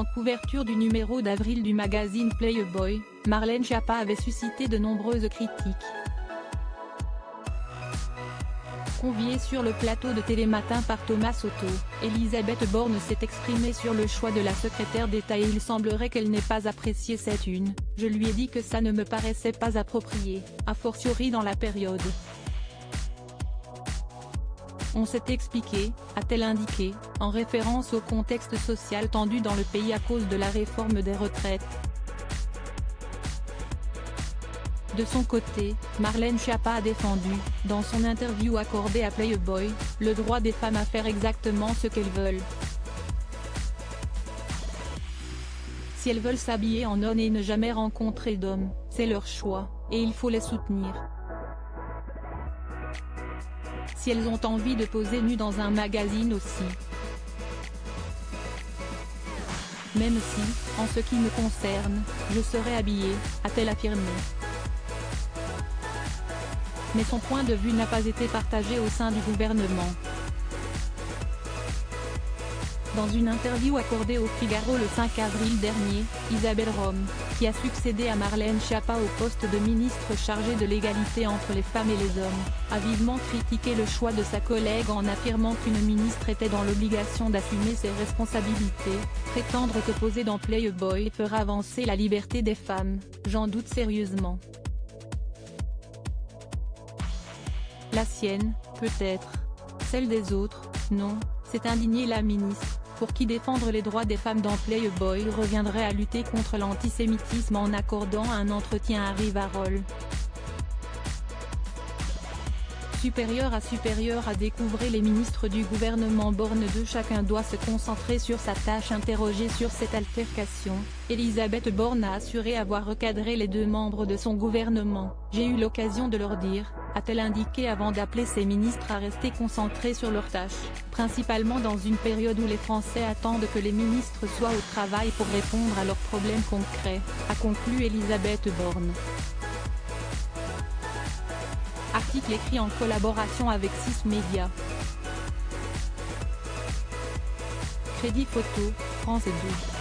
En couverture du numéro d'avril du magazine Playboy, Marlène Schiappa avait suscité de nombreuses critiques. Conviée sur le plateau de Télématin par Thomas Soto, Elisabeth Borne s'est exprimée sur le choix de la secrétaire d'État et il semblerait qu'elle n'ait pas apprécié cette une. Je lui ai dit que ça ne me paraissait pas approprié, a fortiori dans la période. On s'est expliqué, a-t-elle indiqué, en référence au contexte social tendu dans le pays à cause de la réforme des retraites. De son côté, Marlène Schiappa a défendu, dans son interview accordée à Playboy, le droit des femmes à faire exactement ce qu'elles veulent. Si elles veulent s'habiller en nonne et ne jamais rencontrer d'hommes, c'est leur choix, et il faut les soutenir. Si elles ont envie de poser nues dans un magazine aussi. Même si, en ce qui me concerne, je serai habillée, a-t-elle affirmé. Mais son point de vue n'a pas été partagé au sein du gouvernement. Dans une interview accordée au Figaro le 5 avril dernier, Isabelle Rome, qui a succédé à Marlène Schiappa au poste de ministre chargée de l'égalité entre les femmes et les hommes, a vivement critiqué le choix de sa collègue en affirmant qu'une ministre était dans l'obligation d'assumer ses responsabilités. Prétendre que poser dans Playboy fera avancer la liberté des femmes, j'en doute sérieusement. La sienne, peut-être. Celle des autres, non, s'est indignée la ministre, pour qui défendre les droits des femmes dans Playboy reviendrait à lutter contre l'antisémitisme en accordant un entretien à Rivarol. Supérieur à découvrir les ministres du gouvernement Borne 2. Chacun doit se concentrer sur sa tâche. Interrogée sur cette altercation, Elisabeth Borne a assuré avoir recadré les deux membres de son gouvernement. J'ai eu l'occasion de leur dire, a-t-elle indiqué avant d'appeler ses ministres à rester concentrés sur leurs tâches, principalement dans une période où les Français attendent que les ministres soient au travail pour répondre à leurs problèmes concrets, a conclu Elisabeth Borne. Article écrit en collaboration avec 6 médias. Crédit photo, France 2.